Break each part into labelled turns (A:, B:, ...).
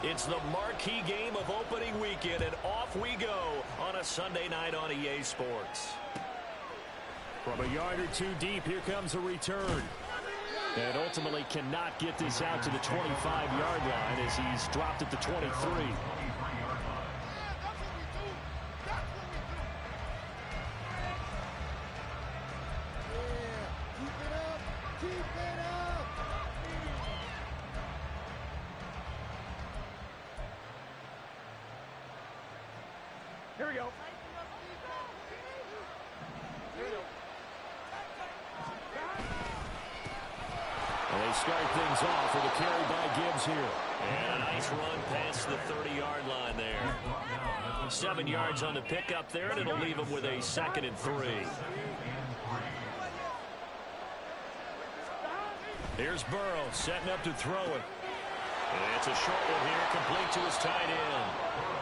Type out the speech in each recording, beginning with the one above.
A: It's the marquee game of opening weekend, and off we go on a Sunday night on EA Sports.
B: From a yard or two deep, here comes a return. And ultimately cannot get this out to the 25-yard line as he's dropped at the 23.
C: Here we go.
A: And they start things off with a carry by Gibbs here. And a nice run past the 30-yard line there. 7 yards on the pickup there, and it'll leave him with a 2nd and 3. Here's Burrow setting up to throw it. And it's a short one here, complete to his tight end.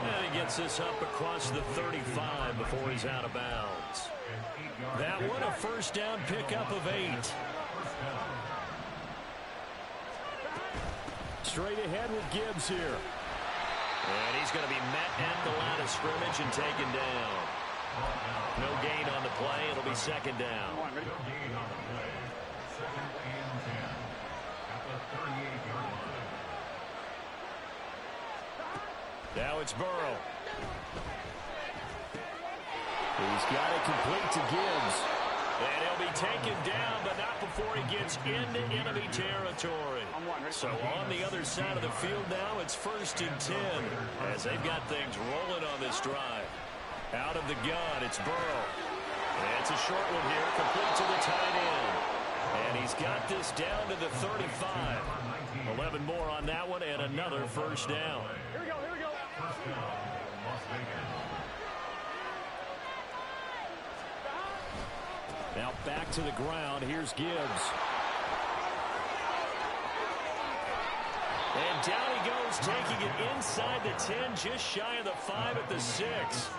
A: And he gets this up across the 35 before he's out of bounds. That one a first down pickup of 8.
B: Straight ahead with Gibbs here.
A: And he's going to be met at the line of scrimmage and taken down. No gain on the play. It'll be 2nd down. Now it's Burrow.
B: He's got it complete to Gibbs.
A: And he'll be taken down, but not before he gets into enemy territory. So on the other side of the field now, it's 1st and 10 as they've got things rolling on this drive. Out of the gun, it's Burrow. And it's a short one here, complete to the tight end. And he's got this down to the 35. 11 more on that one and another first down.
C: Here we go, here we go.
B: Now back to the ground. Here's Gibbs.
A: And down he goes, taking it inside the 10, just shy of the 5 at the 6.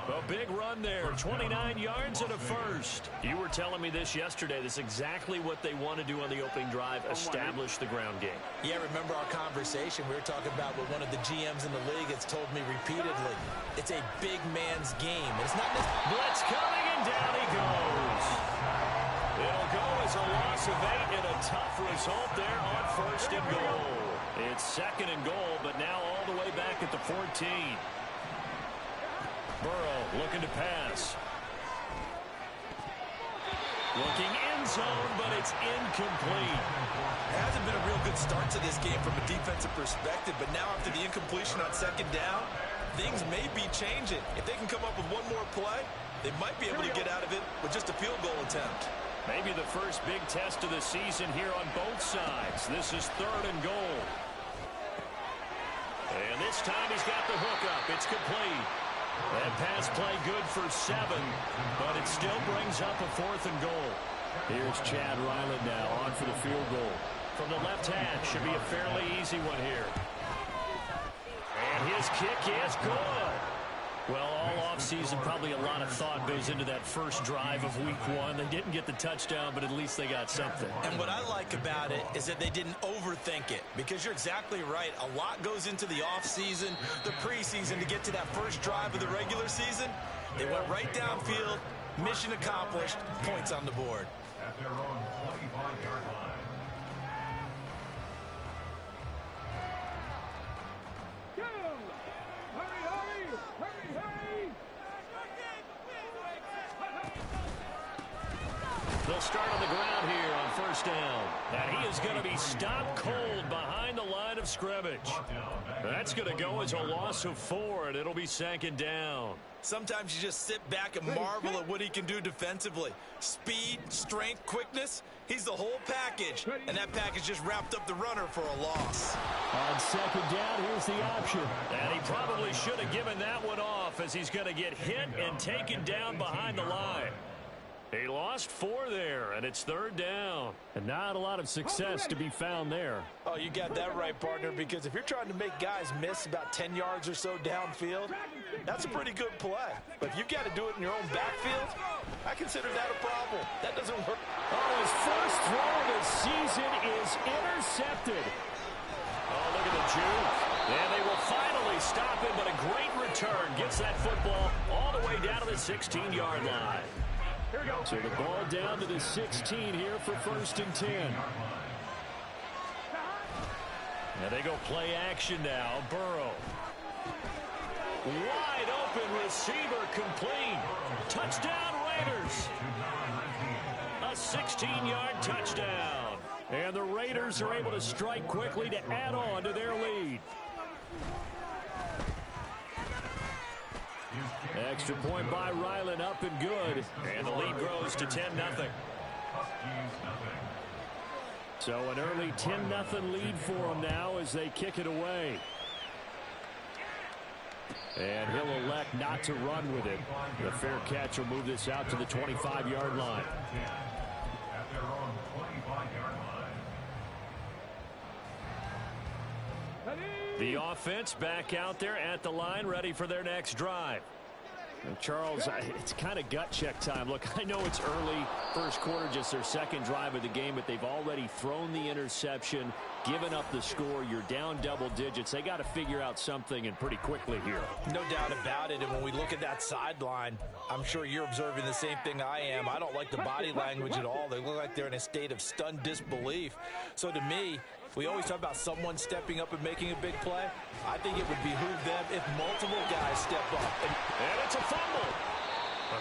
A: A big run there, 29 yards and a first. You were telling me this yesterday. This is exactly what they want to do on the opening drive, establish the ground game.
D: Yeah, remember our conversation. We were talking about what one of the GMs in the league has told me repeatedly. It's a big man's game. It's not this.
A: Blitz coming, and down he goes. It'll go as a loss of 8 and a tough result there on 1st and goal. It's 2nd and goal, but now all the way back at the 14. Burrow looking to pass. Looking end zone, but it's incomplete.
D: It hasn't been a real good start to this game from a defensive perspective, but now after the incompletion on 2nd down, things may be changing. If they can come up with one more play, they might be able to get out of it with just a field goal attempt.
A: Maybe the first big test of the season here on both sides. This is 3rd and goal. And this time he's got the hookup. It's complete. That pass play good for 7, but it still brings up a 4th and goal.
B: Here's Chad Ryland now on for the field goal.
A: From the left hash, should be a fairly easy one here. And his kick is good. Well, all offseason, probably a lot of thought goes into that first drive of week 1. They didn't get the touchdown, but at least they got something.
D: And what I like about it is that they didn't overthink it, because you're exactly right. A lot goes into the offseason, the preseason, to get to that first drive of the regular season. They went right downfield, mission accomplished, points on the board.
E: At their own 25-yard line.
A: They'll start on the ground here on 1st down. And he is going to be stopped cold behind the line of scrimmage. That's going to go as a loss of 4, and it'll be 2nd down.
D: Sometimes you just sit back and marvel at what he can do defensively. Speed, strength, quickness, he's the whole package. And that package just wrapped up the runner for a loss.
B: On 2nd down, here's the option.
A: And he probably should have given that one off, as he's going to get hit and taken down behind the line. He lost 4 there, and it's 3rd down.
B: And not a lot of success to be found there.
D: Oh, you got that right, partner, because if you're trying to make guys miss about 10 yards or so downfield, that's a pretty good play. But if you've got to do it in your own backfield, I consider that a problem. That doesn't work.
B: Oh, his first throw of the season is intercepted.
A: Oh, look at the juke. And they they stop him, but a great return. Gets that football all the way down to the 16-yard line.
C: Here we go.
B: So the ball down to the 16 here for 1st and 10.
A: And they go play action now. Burrow. Wide open receiver complete. Touchdown Raiders. A 16-yard touchdown.
B: And the Raiders are able to strike quickly to add on to their lead. Extra point by Ryland, up and good.
A: And the lead grows to 10-0.
B: So an early 10-0 lead for them now as they kick it away. And he'll elect not to run with it. The fair catch will move this out to the 25-yard line.
E: At their own 25-yard line.
A: The offense back out there at the line, ready for their next drive.
B: Charles, it's kind of gut check time. Look, I know it's early, first quarter, just their second drive of the game, but they've already thrown the interception, given up the score. You're down double digits. They got to figure out something, and pretty quickly here.
D: No doubt about it. And when we look at that sideline, I'm sure you're observing the same thing I am. I don't like the body language at all. They look like they're in a state of stunned disbelief. So to me, we always talk about someone stepping up and making a big play. I think it would behoove them if multiple guys step up.
A: And it's a fumble.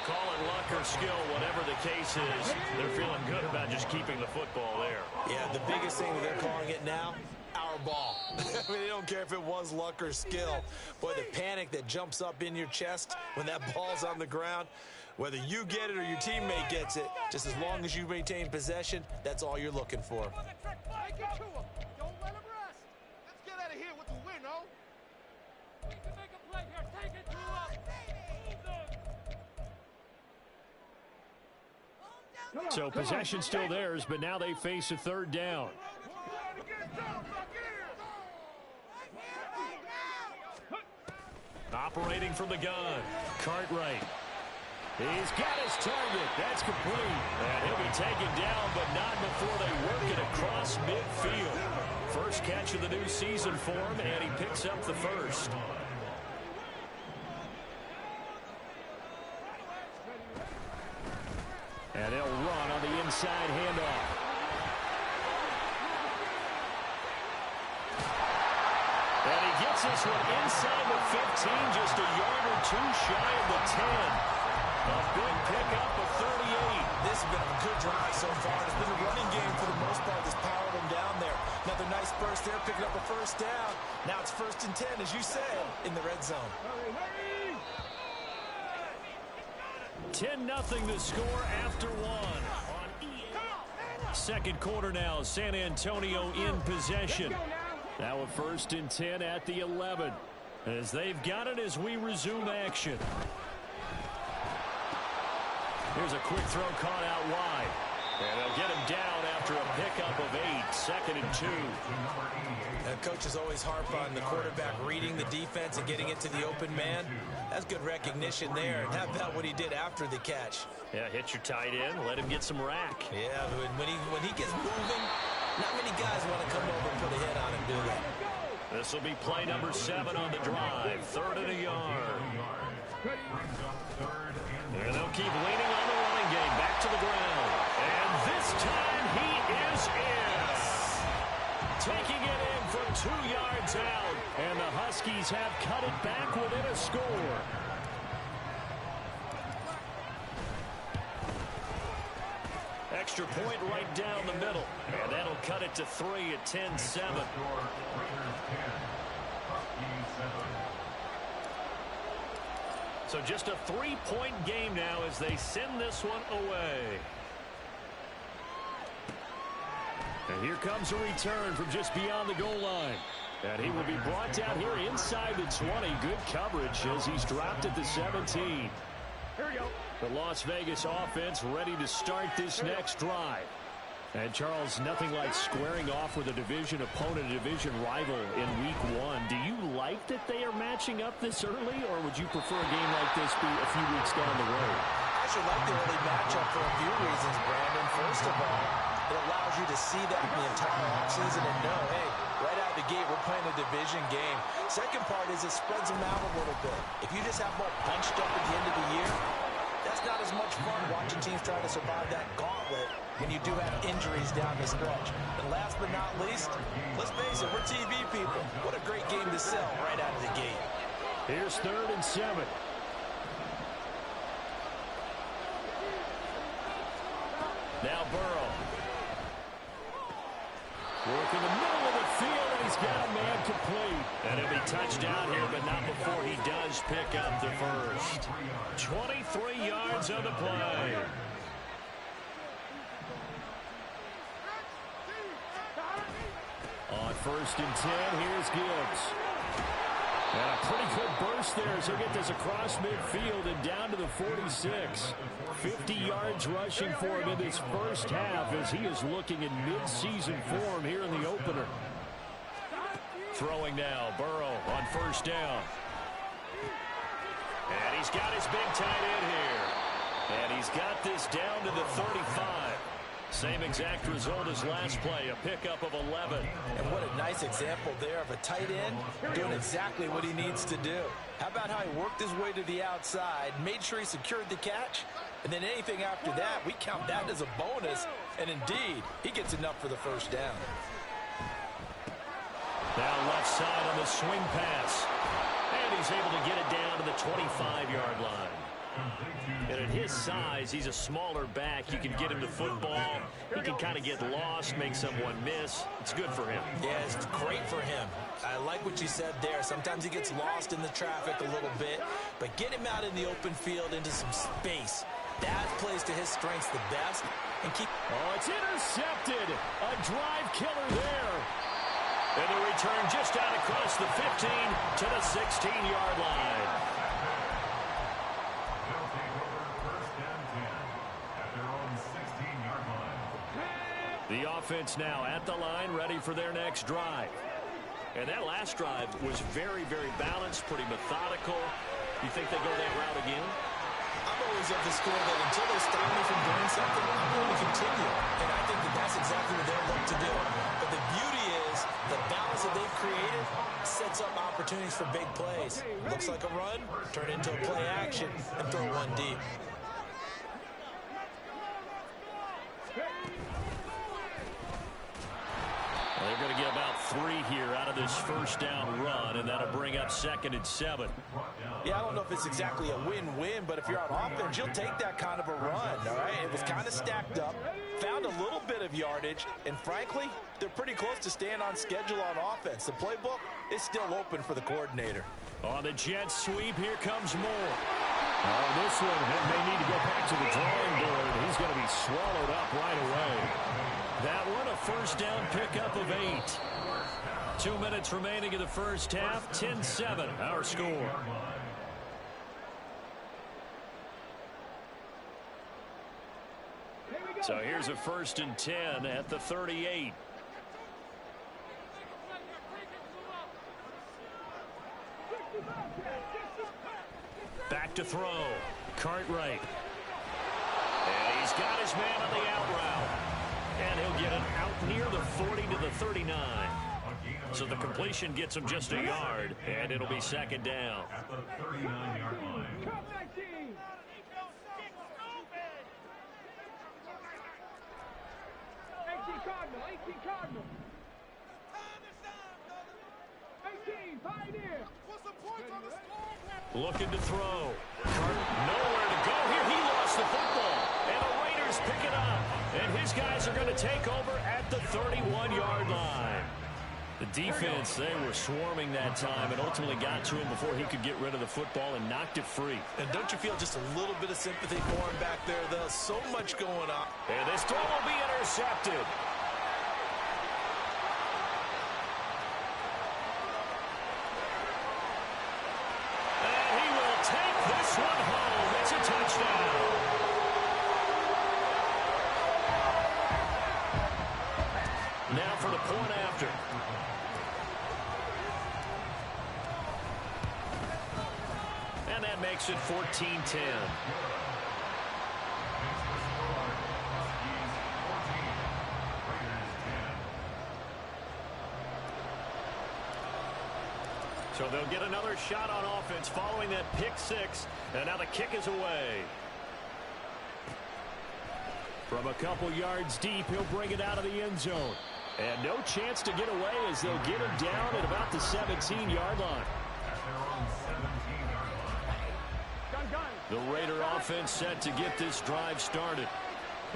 A: Call it luck or skill, whatever the case is. They're feeling good about just keeping the football there.
D: Yeah, the biggest thing that they're calling it now, our ball. I mean, they don't care if it was luck or skill. Boy, the panic that jumps up in your chest when that ball's on the ground, whether you get it or your teammate gets it, just as long as you maintain possession, that's all you're looking for.
C: Take it to him. Don't let him rest. Let's get out of here with the win, oh. We can make a play here. Take it to him.
B: So possession still theirs, but now they face a third down.
A: Operating from the gun.
B: Cartwright. He's got his target. That's complete.
A: And he'll be taken down, but not before they work it across midfield. First catch of the new season for him, and he picks up the first.
B: And they'll run on the inside handoff.
A: And he gets this one inside the 15, just a yard or two shy of the 10. A big pickup of 38.
D: This has been a good drive so far. It's been a running game for the most part that's powered them down there. Another nice burst there, picking up a first down. Now it's 1st and 10, as you said, in the red zone.
B: 10-0 the score after one. Second quarter now, San Antonio in possession. Now a 1st and 10 at the 11. As they've got it as we resume action. Here's a quick throw caught out wide. And they'll get him down after a pickup of 8. 2nd and 2.
D: Coaches always harp on the quarterback reading the defense and getting it to the open man. That's good recognition there. And how about what he did after the catch?
A: Yeah, hit your tight end, let him get some rack.
D: Yeah, when he gets moving, not many guys want to come over and put a hit on him, do they?
A: This will be play number 7 on the drive. 3rd and a yard. And they'll keep leaning on the running game. Back to the ground. And this time he is in. Taking it in from 2 yards out.
B: And the Huskies have cut it back within a score.
A: Extra point right down the middle. And that'll cut it to 3 at 10-7. So just a 3-point game now as they send this one away.
B: And here comes a return from just beyond the goal line. And he will be brought down here inside the 20. Good coverage as he's dropped at the 17.
C: Here we go.
B: The Las Vegas offense ready to start this next drive. And Charles, nothing like squaring off with a division opponent, a division rival in week 1. Do you like that they are matching up this early, or would you prefer a game like this be a few weeks down the road?
D: I should like the early matchup for a few reasons, Brandon. First of all, it allows you to see that the entire offseason and know, hey, right out of the gate, we're playing a division game. Second part is it spreads them out a little bit. If you just have them all bunched up at the end of the year, that's not as much fun watching teams try to survive that gauntlet when you do have injuries down the stretch. And last but not least, let's face it, we're TV people. What a great game to sell right out of the gate.
B: Here's 3rd and 7. Now Burrow. Work in the middle of the field, and he's got a man complete. And he'll be touchdown here, but not before he does pick up the first. 23 yards on the play. On 1st and 10, here's Gibbs. And a pretty good burst there, so he'll get this across midfield and down to the 46. 50 yards rushing for him in this first half as he is looking in mid-season form here in the opener.
A: Throwing now, Burrow on 1st down. And he's got his big tight end here. And he's got this down to the 35. Same exact result as last play, a pickup of 11.
D: And what a nice example there of a tight end doing exactly what he needs to do. How about how he worked his way to the outside, made sure he secured the catch, and then anything after that, we count that as a bonus. And indeed, he gets enough for the first down.
A: Now left side on the swing pass. And he's able to get it down to the 25-yard line. And at his size, he's a smaller back. You can get him the football. He can kind of get lost, make someone miss. It's good for him.
D: Yeah, it's great for him. I like what you said there. Sometimes he gets lost in the traffic a little bit. But get him out in the open field into some space. That plays to his strengths the best. And keep.
B: Oh, it's intercepted. A drive killer there.
A: And the return just out across the 15 to the 16-yard line.
E: They'll take over 1st and 10 at their own 16-yard line.
A: The offense now at the line, ready for their next drive. And that last drive was very, very balanced, pretty methodical. You think they go that route again?
D: I'm always of the school that until they stop me from doing something, I'm going to continue. And I think that that's exactly what they're looking to do. But the beauty is the balance that they've created sets up opportunities for big plays. Looks like a run, turn into a play action, and throw one deep.
A: Well, they're going to get about 3 here out of this first down run, and that'll bring up 2nd and 7.
D: Yeah, I don't know if it's exactly a win-win, but if you're on offense, you'll take that kind of a run, all right? It was kind of stacked up, found a little bit of yardage, and frankly, they're pretty close to staying on schedule on offense. The playbook is still open for the coordinator.
A: On the jet sweep, here comes Moore.
B: Oh, this one may need to go back to the drawing board. He's going to be swallowed up right away.
A: That one, a first down pickup of 8. 2 minutes remaining in the first half, 10-7, our score. So here's a 1st and 10 at the 38. Back to throw. Cartwright. And he's got his man on the out route. And he'll get it out near the 40 to the 39. So the completion gets him just a yard, and it'll be 2nd down.
E: At the 39-yard line.
C: 18 Cardinal. 18 Pioneer. What's the point on the score?
A: Looking to throw. Nowhere to go here. He lost the football. And the Raiders pick it up. And his guys are going to take over at the 31-yard line. The defense, they were swarming that time and ultimately got to him before he could get rid of the football and knocked it free.
D: And don't you feel just a little bit of sympathy for him back there, though? So much going on.
A: And this throw will be intercepted. And he will take this one home. It's a touchdown. Now for the point after. And that makes it 14-10.
B: So they'll get another shot on offense following that pick six. And now the kick is away. From a couple yards deep, he'll bring it out of the end zone. And no chance to get away as they'll get him down at about the 17-yard line. The Raider offense set to get this drive started.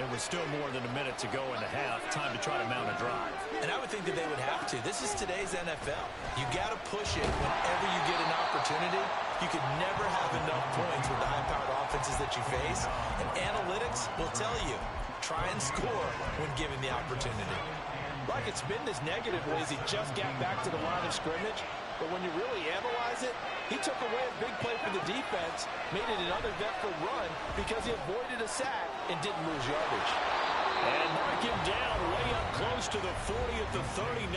B: There was still more than a minute to go in the half. Time to try to mount a drive.
D: And I would think that they would have to. This is today's NFL. You got to push it whenever you get an opportunity. You could never have enough points with the high-powered offenses that you face. And analytics will tell you, try and score when given the opportunity.
F: Like it's been this negative ways he just got back to the line of scrimmage. But when you really analyze it, he took away a big play for the defense, made it an uneventful run because he avoided a sack and didn't lose yardage.
B: And mark him down way up close to the 40 at the 39.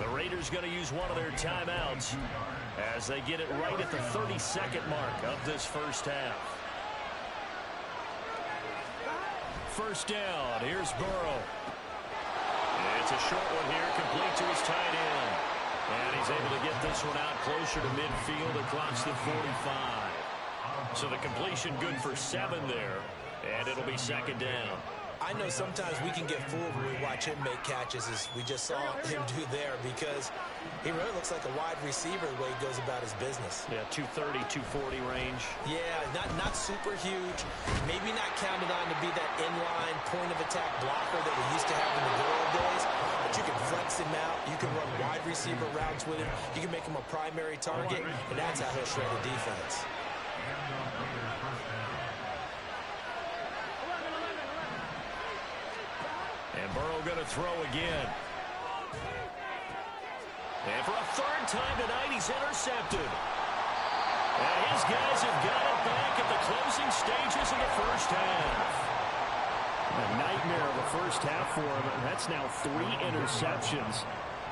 B: The Raiders going to use one of their timeouts as they get it right at the 32nd mark of this first half. First down, here's Burrow. It's a short one here, complete to his tight end. And he's able to get this one out closer to midfield across the 45. So the completion good for 7 there. And it'll be second down.
D: I know sometimes we can get fooled when we watch him make catches, as we just saw him do there, because he really looks like a wide receiver the way he goes about his business.
B: Yeah, 230, 240 range.
D: Yeah, not super huge. Maybe not counted on to be that inline point-of-attack blocker that we used to have in the good old days. But you can flex him out. You can run wide receiver routes with him. You can make him a primary target, and that's how he'll shred the defense.
B: And Burrow going to throw again. And for a third time tonight, he's intercepted. And his guys have got it back at the closing stages of the first half. A nightmare of a first half for him. That's now 3 interceptions.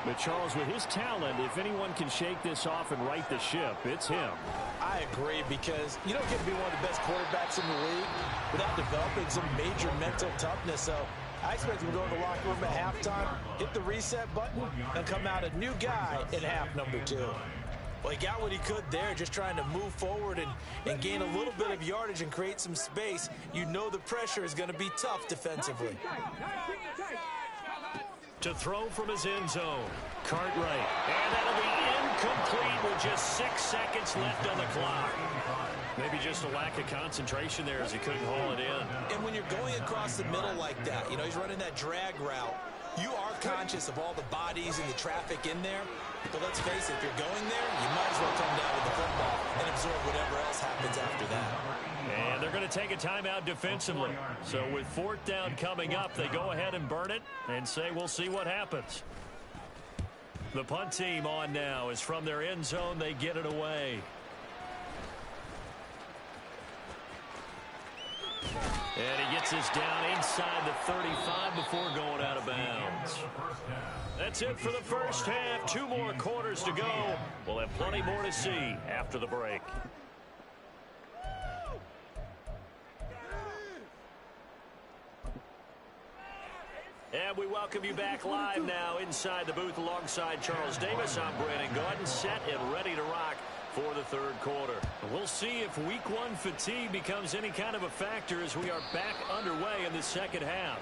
B: But Charles, with his talent, if anyone can shake this off and right the ship, it's him.
F: I agree, because you don't get to be one of the best quarterbacks in the league without developing some major mental toughness. So I expect him to go in the locker room at halftime, hit the reset button, and come out a new guy in half number 2.
D: Well, he got what he could there, just trying to move forward and gain a little bit of yardage and create some space. You know the pressure is going to be tough defensively.
B: To throw from his end zone, Cartwright. And that'll be incomplete with just 6 seconds left on the clock. Maybe just a lack of concentration there as he couldn't haul it in.
D: And when you're going across the middle like that, he's running that drag route, you are conscious of all the bodies and the traffic in there. But let's face it, if you're going there, you might as well come down with the football and absorb whatever else happens after that.
B: And they're going to take a timeout defensively. So with 4th down coming up, they go ahead and burn it and say we'll see what happens. The punt team on now is from their end zone. They get it away. And he gets this down inside the 35 before going out of bounds. That's it for the first half. 2 more quarters to go. We'll have plenty more to see after the break. And we welcome you back live now inside the booth alongside Charles Davis. I'm Brandon Gaudin, set and ready to rock for the 3rd quarter. We'll see if week 1 fatigue becomes any kind of a factor as we are back underway in the second half.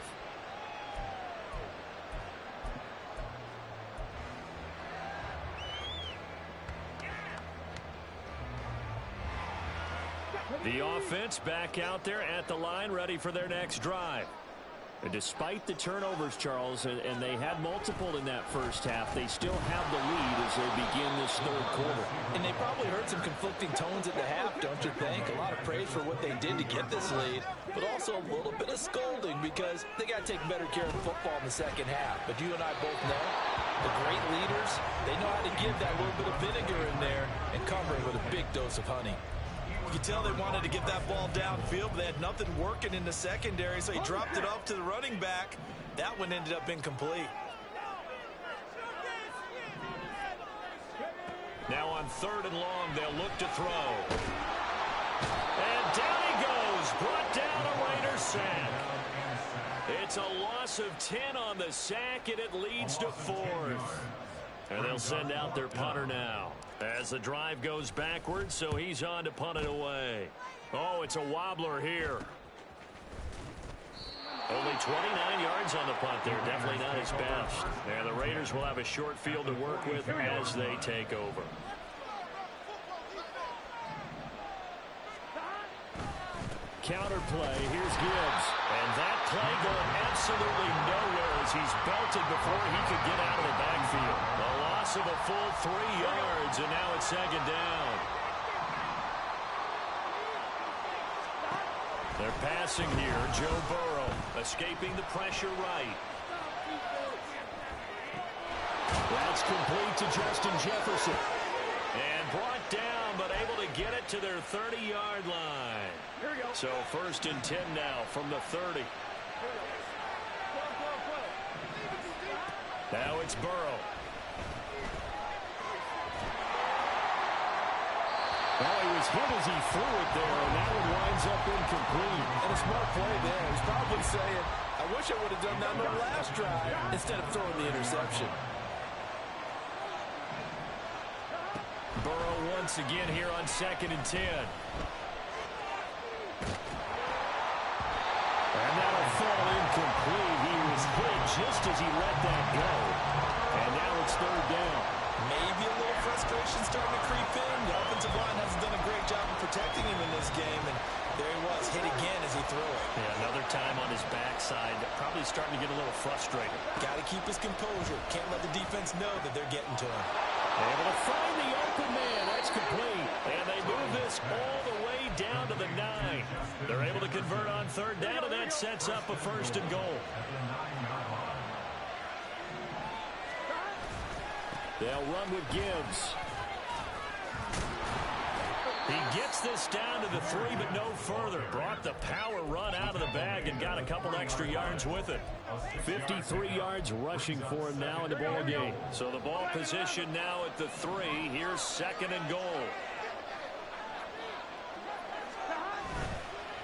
B: The offense back out there at the line, ready for their next drive. And despite the turnovers, Charles, and they had multiple in that first half, they still have the lead as they begin this 3rd quarter.
F: And they probably heard some conflicting tones at the half, don't you think? A lot of praise for what they did to get this lead, but also a little bit of scolding because they got to take better care of the football in the second half. But you and I both know the great leaders, they know how to give that little bit of vinegar in there and cover it with a big dose of honey.
D: You could tell they wanted to get that ball downfield, but they had nothing working in the secondary, so he dropped it off to the running back. That one ended up incomplete.
B: Now on 3rd and long, they'll look to throw. And down he goes, brought down a Raiders sack. It's a loss of 10 on the sack, and it leads to 4th.
A: And they'll send out their punter now. As the drive goes backwards, so he's on to punt it away. Oh, it's a wobbler here. Only 29 yards on the punt there. Definitely not his best. And the Raiders will have a short field to work with as they take over.
B: Counter play. Here's Gibbs.
A: And that play going absolutely nowhere as he's belted before he could get out of the backfield. A loss of a full 3 yards, and now it's second down. They're passing here. Joe Burrow escaping the pressure right.
B: That's complete to Justin Jefferson.
A: And brought down, but able to get it to their 30-yard line. So 1st and 10 now from the 30. Now it's Burrow.
B: Well, he was hit as he threw it there, and that one winds up incomplete.
F: And a smart play there. He's probably saying, I wish I would have done that on the last drive instead of throwing the interception.
A: Burrow once again here on 2nd and 10.
B: And that'll fall incomplete. He was hit just as he let that go. And now it's 3rd down.
D: Maybe a little frustration starting to creep in. The offensive line hasn't done a great job of protecting him in this game, and there he was, hit again as he threw it.
A: Yeah, another time on his backside, probably starting to get a little frustrated.
D: Got to keep his composure. Can't let the defense know that they're getting to him.
A: Able to find the open man. That's complete. And they move this all the way down to the 9. They're able to convert on 3rd down, and that sets up a 1st and goal.
B: They'll run with Gibbs.
A: He gets this down to the 3, but no further. Brought the power run out of the bag and got a couple extra yards with it.
B: 53 yards rushing for him now in the ball game.
A: So the ball position now at the 3. Here's 2nd and goal.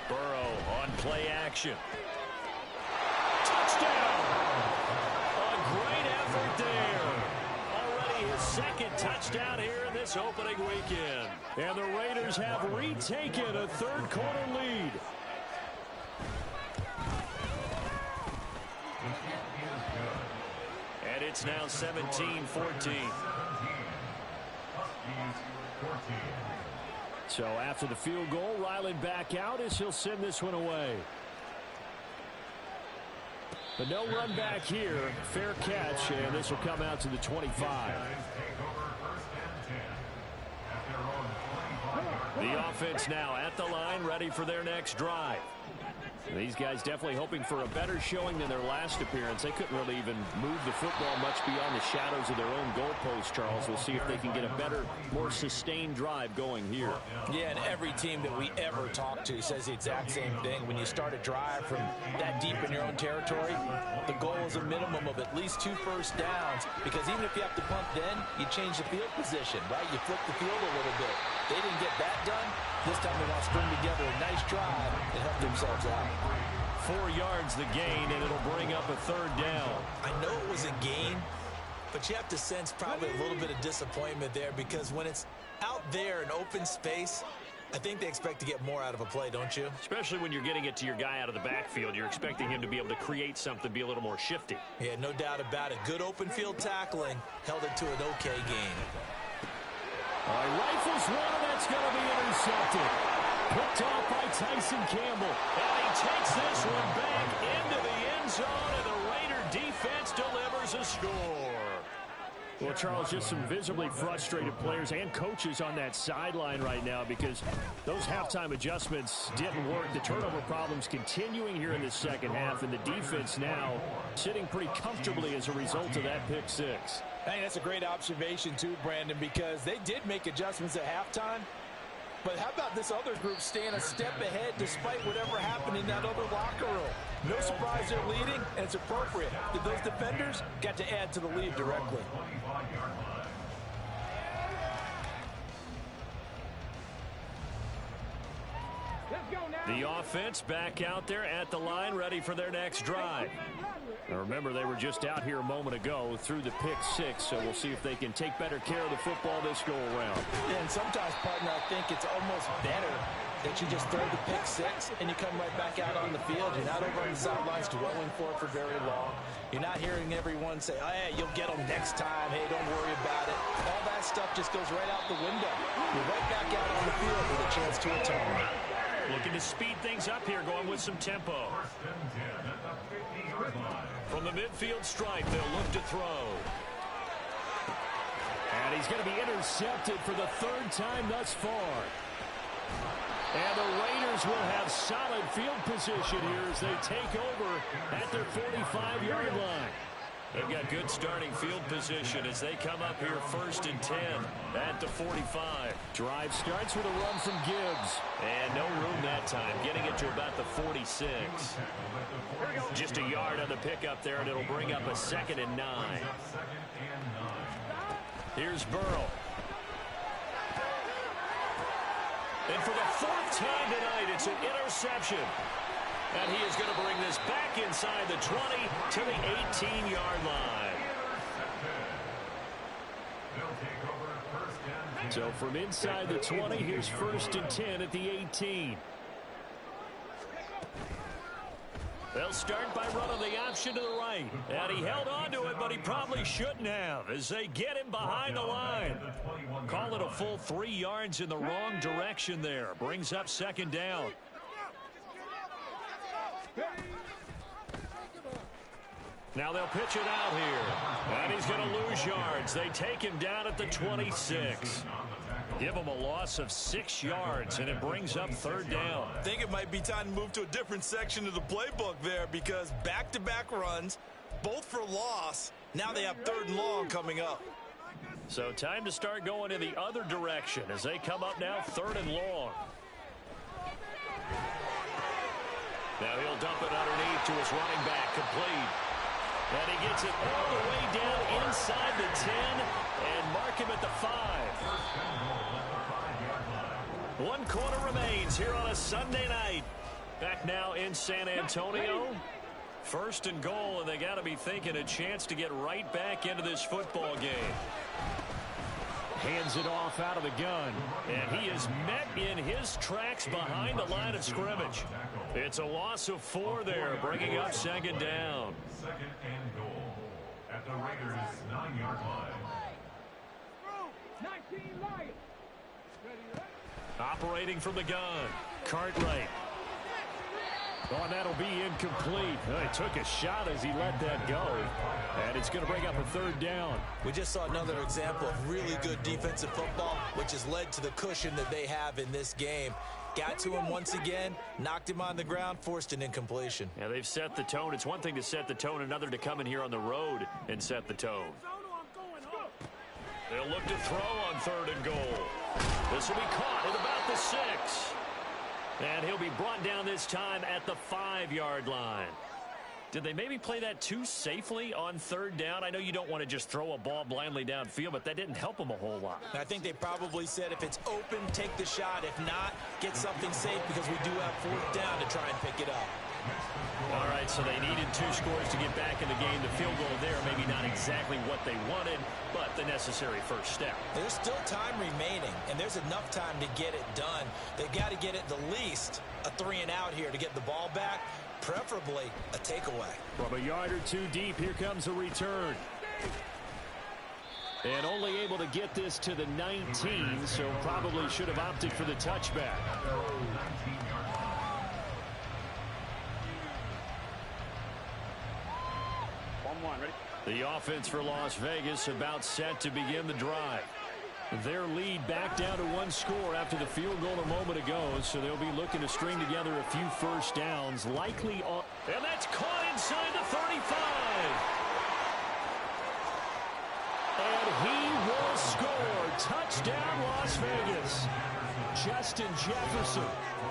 A: Burrow on play action. Touchdown! A great effort there. Already his 2nd touchdown here in this opening weekend.
B: And the Raiders have retaken a 3rd quarter lead.
A: And it's now 17-14.
B: So after the field goal, Ryland back out as he'll send this one away. But no run back here. Fair catch, and this will come out to the 25.
A: The offense now at the line, ready for their next drive.
B: These guys definitely hoping for a better showing than their last appearance. They couldn't really even move the football much beyond the shadows of their own goalpost, Charles. We'll see if they can get a better, more sustained drive going here.
F: Yeah, and every team that we ever talk to says the exact same thing. When you start a drive from that deep in your own territory, the goal is a minimum of at least 2 first downs, because even if you have to punt then, you change the field position, right? You flip the field a little bit. They didn't get that done. This time they want to string together a nice drive and help themselves out.
A: 4 yards the gain, and it'll bring up a 3rd down.
D: I know it was a gain, but you have to sense probably a little bit of disappointment there, because when it's out there in open space, I think they expect to get more out of a play, don't you?
A: Especially when you're getting it to your guy out of the backfield. You're expecting him to be able to create something, be a little more shifty.
D: Yeah, no doubt about it. Good open field tackling, held it to an okay gain.
B: Rifles one, and that's going to be intercepted. Picked off by Tyson Campbell.
A: And he takes this one back into the end zone, and the Raider defense delivers a score.
B: Well, Charles, just some visibly frustrated players and coaches on that sideline right now, because those halftime adjustments didn't work. The turnover problems continuing here in the 2nd half, and the defense now sitting pretty comfortably as a result of that pick 6.
F: Hey, that's a great observation too, Brandon, because they did make adjustments at halftime. But how about this other group staying a step ahead despite whatever happened in that other locker room? No surprise they're leading, and it's appropriate that those defenders got to add to the lead directly.
C: Let's go now.
B: The offense back out there at the line, ready for their next drive. Now remember, they were just out here a moment ago through the pick six, so we'll see if they can take better care of the football this go-around.
F: Yeah, and sometimes, partner, I think it's almost better that you just throw the pick six and you come right back out on the field. You're not over on the sidelines dwelling for it for very long. You're not hearing everyone say, oh, hey, you'll get them next time. Hey, don't worry about it. All that stuff just goes right out the window. You're right back out on the field with a chance to atone.
B: Looking to speed things up here, going with some tempo. From the midfield stripe, they'll look to throw. And he's going to be intercepted for the third time thus far. And the Raiders will have solid field position here as they take over at their 45-yard line. They've got good starting field position as they come up here 1st and 10 at the 45. Drive starts with a run from Gibbs. And no room that time, getting it to about the 46. Just a yard on the pickup there, and it'll bring up a 2nd and 9. Here's Burrow. And for the 4th time tonight, it's an interception. And he is going to bring this back inside the 20 to the 18-yard line. So from inside the 20, here's 1st and 10 at the 18. They'll start by running the option to the right. And he held on to it, but he probably shouldn't have as they get him behind the line. Call it a full 3 yards in the wrong direction there. Brings up 2nd down. Now they'll pitch it out here. And he's going to lose yards. They take him down at the 26. Give him a loss of 6 yards, and it brings up 3rd down.
D: I think it might be time to move to a different section of the playbook there because back-to-back runs, both for loss. Now they have 3rd and long coming up.
B: So time to start going in the other direction as they come up now 3rd and long. Now he'll dump it underneath to his running back, complete. And he gets it all the way down inside the 10 and mark him at the 5. 1 quarter remains here on a Sunday night. Back now in San Antonio. 1st and goal, and they got to be thinking a chance to get right back into this football game. Hands it off out of the gun, and he is met in his tracks behind the line of scrimmage. It's a loss of 4 there, bringing up 2nd down.
E: 2nd and goal at the Raiders' 9-yard line.
C: 19 Lions.
B: Operating from the gun, Cartwright. Oh, and that'll be incomplete. He took a shot as he let that go. And it's going to bring up a 3rd down.
D: We just saw another example of really good defensive football, which has led to the cushion that they have in this game. Got to him once again, knocked him on the ground, forced an incompletion.
B: Yeah, they've set the tone. It's one thing to set the tone, another to come in here on the road and set the tone. They'll look to throw on 3rd and goal. This will be caught at about the 6. And he'll be brought down this time at the 5-yard line. Did they maybe play that too safely on 3rd down? I know you don't want to just throw a ball blindly downfield, but that didn't help them a whole lot.
D: I think they probably said if it's open, take the shot. If not, get something safe because we do have 4th down to try and pick it up.
B: All right, so they needed 2 scores to get back in the game. The field goal there, maybe not exactly what they wanted, but the necessary first step.
D: There's still time remaining, and there's enough time to get it done. They've got to get it the least a 3 and out here to get the ball back, preferably a takeaway.
B: From a yard or 2 deep, here comes a return. And only able to get this to the 19, so probably should have opted for the touchback. The offense for Las Vegas about set to begin the drive. Their lead back down to 1 score after the field goal a moment ago, so they'll be looking to string together a few first downs, likely on... And that's caught inside the 35. And he will score. Touchdown, Las Vegas. Justin Jefferson.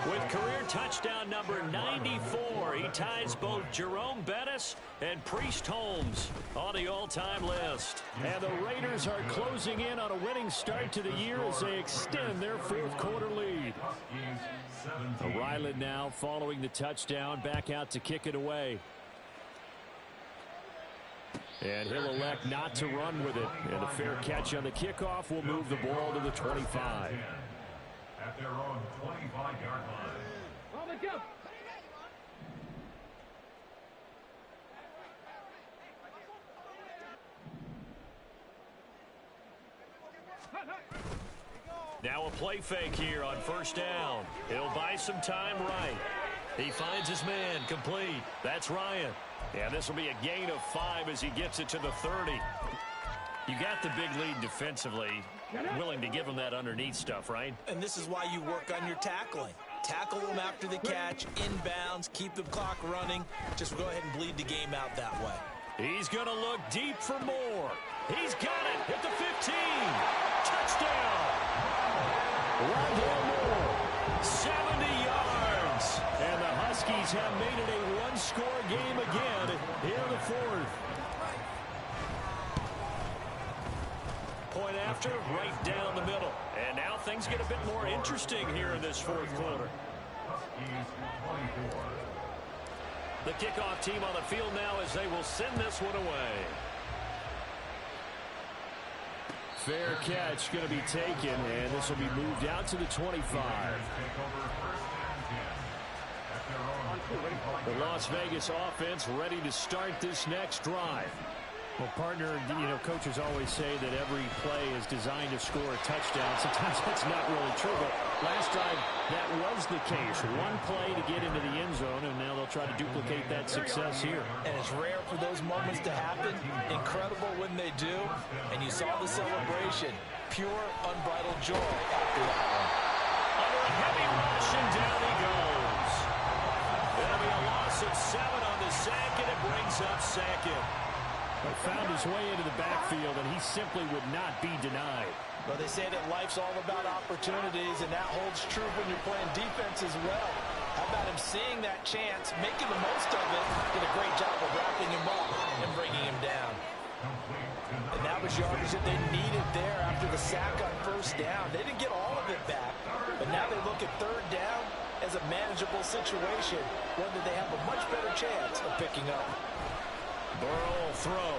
A: With career touchdown number 94, he ties both Jerome Bettis and Priest Holmes on the all-time list.
B: And the Raiders are closing in on a winning start to the year as they extend their fourth quarter lead. Ryland now following the touchdown, back out to kick it away. And he'll elect not to run with it. And a fair catch on the kickoff will move the ball to the 25.
E: At their own 25-yard line.
C: On the go.
A: Now a play fake here on first down. He'll buy some time right. He finds his man complete. That's Ryan. And this will be a gain of 5 as he gets it to the 30. You got the big lead defensively. Willing to give him that underneath stuff, right?
D: And this is why you work on your tackling. Tackle them after the catch, inbounds, keep the clock running. Just go ahead and bleed the game out that way.
A: He's going to look deep for more. He's got it at the 15. Touchdown.
B: Rondale Moore.
A: 70 yards.
B: And the Huskies have made it a one-score game again here in the fourth.
A: Point after, right down the middle. And now things get a bit more interesting here in this fourth quarter. The kickoff team on the field now as they will send this one away.
B: Fair catch going to be taken, and this will be moved out to the 25. The Las Vegas offense ready to start this next drive. Well, partner, you know, coaches always say that every play is designed to score a touchdown. Sometimes that's not really true, but last time that was the case. One play to get into the end zone, and now they'll try to duplicate that success here.
F: And it's rare for those moments to happen. Incredible when they do. And you saw the celebration. Pure, unbridled joy after that one.
A: Under a heavy rush, and down he goes. It'll be a loss of 7 on the sack, and it brings up second.
B: Found his way into the backfield, and he simply would not be denied.
F: Well, they say that life's all about opportunities, and that holds true when you're playing defense as well. How about him seeing that chance, making the most of it, did a great job of wrapping him up and bringing him down. And that was yardage that they needed there after the sack on first down. They didn't get all of it back, but now they look at third down as a manageable situation, one that they have a much better chance of picking up.
A: Burrow will throw.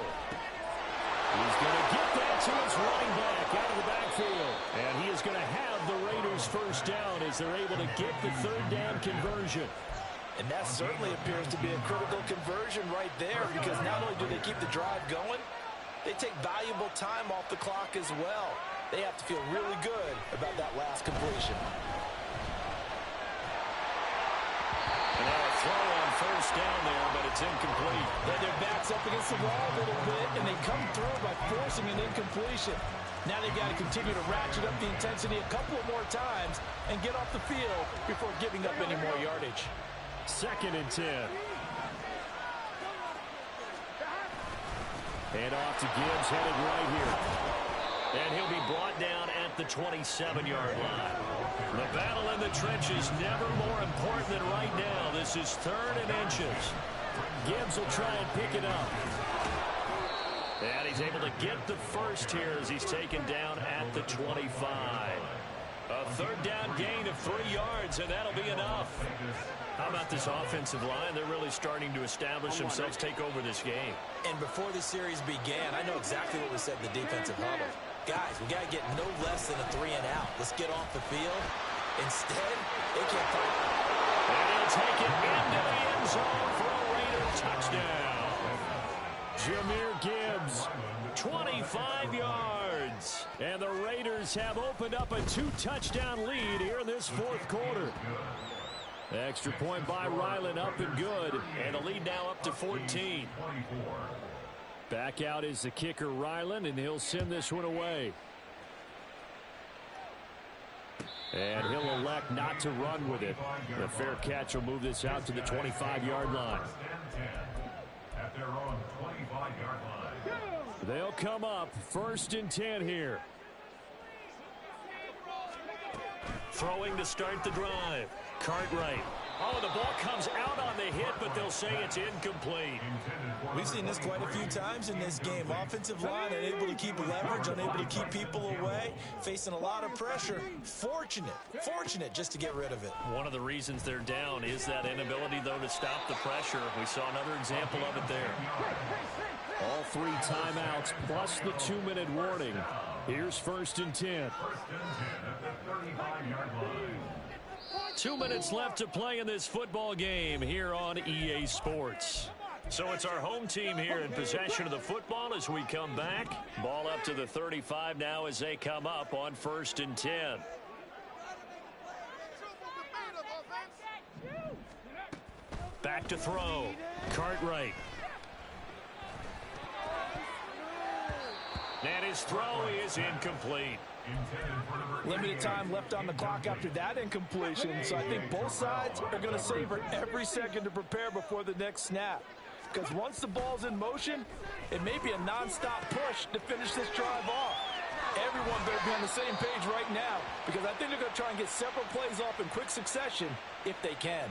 B: He's going to get that to his running back out of the backfield. And he is going to have the Raiders first down as they're able to get the third down conversion.
F: And that certainly appears to be a critical conversion right there, because not only do they keep the drive going, they take valuable time off the clock as well. They have to feel really good about that last completion.
A: And now a throw on first down there, but it's incomplete.
F: Yeah, their back's up against the wall a little bit, and they come through by forcing an incompletion. Now they've got to continue to ratchet up the intensity a couple of more times and get off the field before giving up any more yardage.
B: 2nd and 10. Hand off to Gibbs, headed right here.
A: And he'll be brought down at the 27-yard line. The battle in the trenches never more important than right now. This is 3rd and inches.
B: Gibbs will try and pick it up.
A: And he's able to get the first here as he's taken down at the 25. A third down gain of 3 yards, and that'll be enough. How about this offensive line? They're really starting to establish themselves, take over this game.
D: And before the series began, I know exactly what we said in the defensive huddle. Guys, we got to get no less than a 3 and out. Let's get off the field. Instead, they can't find it.
A: And he'll take it into the end zone for a Raider touchdown.
B: Jahmyr Gibbs,
A: 25 yards.
B: and the Raiders have opened up a 2-touchdown lead here in this fourth quarter. Extra point by Ryland, up and good,
A: And the lead now up to 14.
B: back out is the kicker Ryland, and he'll send this one away. And he'll elect not to run with it. The fair catch will move this out to the 25-yard line.
E: At their own 25-yard line.
B: They'll come up 1st and 10 here. Throwing to start the drive. Cartwright. Oh, the ball comes out on the hit, but they'll say it's incomplete.
D: We've seen this quite a few times in this game. Offensive line unable to keep leverage, unable to keep people away, facing a lot of pressure. Fortunate just to get rid of it.
B: One of the reasons they're down is that inability, though, to stop the pressure. We saw another example of it there. All 3 timeouts plus the 2-minute warning. Here's 1st and 10. 2 minutes left to play in this football game here on EA Sports. So it's our home team here in possession of the football as we come back. Ball up to the 35 now as they come up on 1st and 10. Back to throw. Cartwright. And his throw is incomplete.
F: Limited time left on the clock after that incompletion, so I think both sides are going to savor every second to prepare before the next snap. Because once the ball's in motion, it may be a nonstop push to finish this drive off. Everyone better be on the same page right now, because I think they're going to try and get several plays off in quick succession if they can.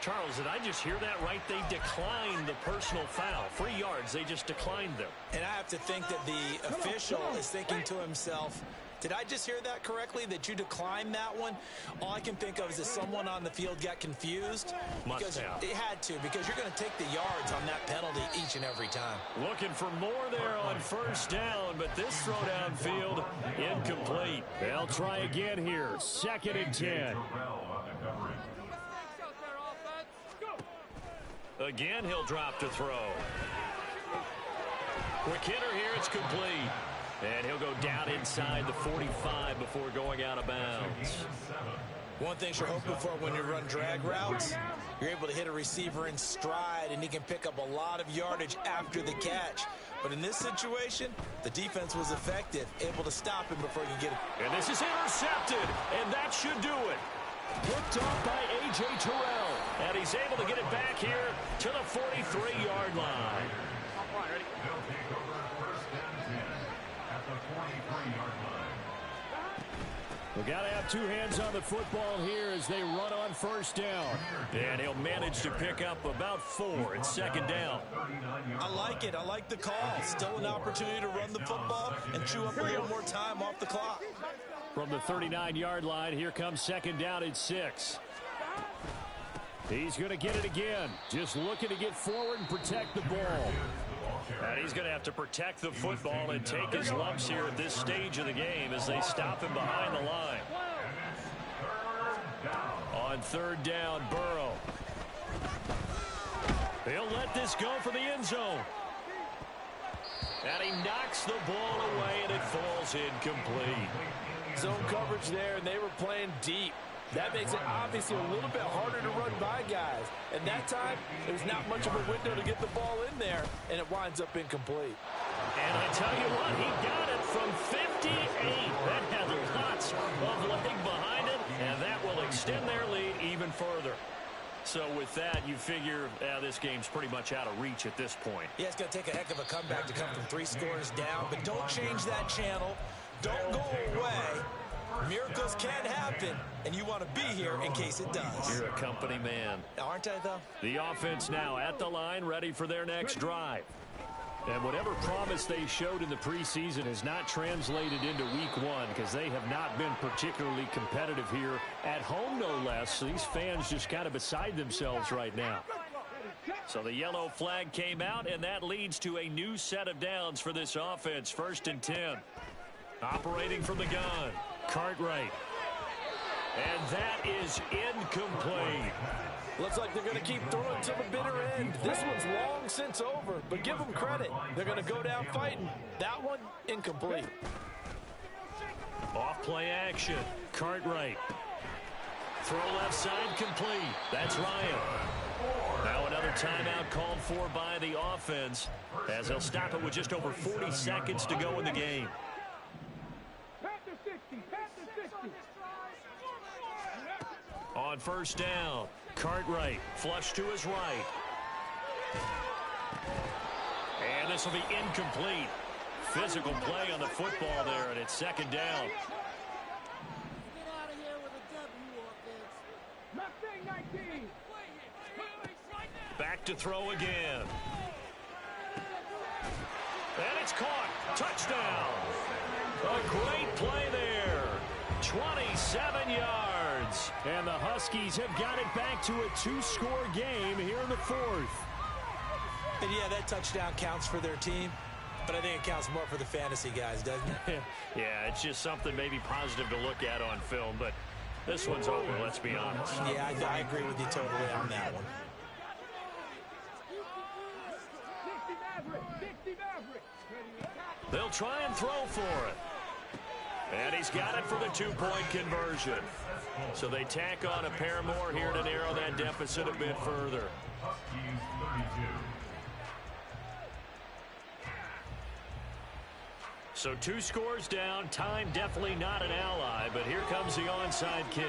B: Charles, did I just hear that right? They declined the personal foul. 3 yards, they just declined them.
D: And I have to think that the official is thinking to himself, did I just hear that correctly, that you declined that one? All I can think of is that someone on the field got confused.
B: Must have.
D: It had to, because you're going to take the yards on that penalty each and every time.
B: Looking for more there on 1st down, but this throw downfield incomplete. They'll try again here. 2nd and 10. Again, he'll drop to throw. Quick hitter here, it's complete. And he'll go down inside the 45 before going out of bounds.
D: One thing you're hoping for when you run drag routes, you're able to hit a receiver in stride, and he can pick up a lot of yardage after the catch. But in this situation, the defense was effective, able to stop him before he could get it.
B: And this is intercepted, and that should do it. Picked off by A.J. Terrell. And he's able to get it back here to the 43-yard line.
E: They'll take over 1st and 10 at the 43-yard line.
B: We've got to have 2 hands on the football here as they run on 1st down. And he'll manage to pick up about 4 at 2nd down.
D: I like it. I like the call. Still an opportunity to run the football and chew up a little more time off the clock.
B: From the 39-yard line, here comes 2nd down at 6. He's going to get it again. Just looking to get forward and protect the ball. And he's going to have to protect the football and take his lumps here at this stage of the game as they stop him behind the line. On 3rd down, Burrow. He'll let this go for the end zone. And he knocks the ball away, and it falls incomplete.
F: Zone coverage there, and they were playing deep. That makes it obviously a little bit harder to run by guys. And that time, there's not much of a window to get the ball in there, and it winds up incomplete.
B: And I tell you what, he got it from 58. That had lots of leg behind it, and that will extend their lead even further. So with that, you figure this game's pretty much out of reach at this point.
D: Yeah, it's going to take a heck of a comeback to come from 3 scores down, but don't change that channel. Don't go away. Miracles can happen, and you want to be here in case it does.
B: You're a company man.
D: Aren't I, though?
B: The offense now at the line, ready for their next drive. And whatever promise they showed in the preseason has not translated into week 1 because they have not been particularly competitive here at home, no less. So these fans just kind of beside themselves right now. So the yellow flag came out, and that leads to a new set of downs for this offense. 1st and 10. Operating from the gun, Cartwright. And that is incomplete.
F: Looks like they're going to keep throwing to the bitter end. This one's long since over, but give them credit. They're going to go down fighting. That one, incomplete.
B: Off play action, Cartwright. Throw left side, complete. That's Ryan. Now another timeout called for by the offense as they'll stop it with just over 40 seconds to go in the game. On 1st down, Cartwright, flush to his right. And this will be incomplete. Physical play on the football there, and it's 2nd down.
A: to throw again. And it's caught. Touchdown. A great play there. 27 yards. And the Huskies have got it back to a 2-score game here in the fourth.
D: And yeah, that touchdown counts for their team, but I think it counts more for the fantasy guys, doesn't it?
A: Yeah, it's just something maybe positive to look at on film, but this one's over, let's be honest.
D: Yeah, I agree with you totally on that one.
A: They'll try and throw for it. And he's got it for the 2-point conversion. So they tack on a pair more here to narrow that deficit a bit further.
E: Huskies 32.
A: So 2 scores down. Time definitely not an ally, but here comes the onside kick.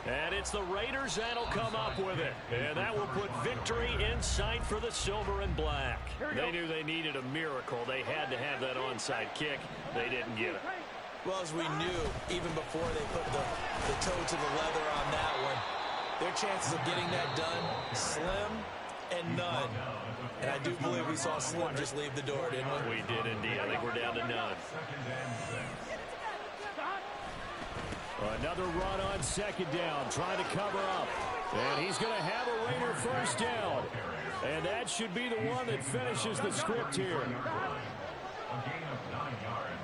A: And it's the Raiders that'll come up with it. And that will put victory in sight for the silver and black. They knew they needed a miracle. They had to have that onside kick. They didn't get it.
D: Well, as we knew, even before they put the toe to the leather on that one, their chances of getting that done, slim and none. And I do believe we saw Slim just leave the door, didn't we?
A: We did indeed. I think we're down to none. Another run on second down, trying to cover up. And he's going to have a Raider first down. And that should be the one that finishes the script here.
E: A gain of 9 yards.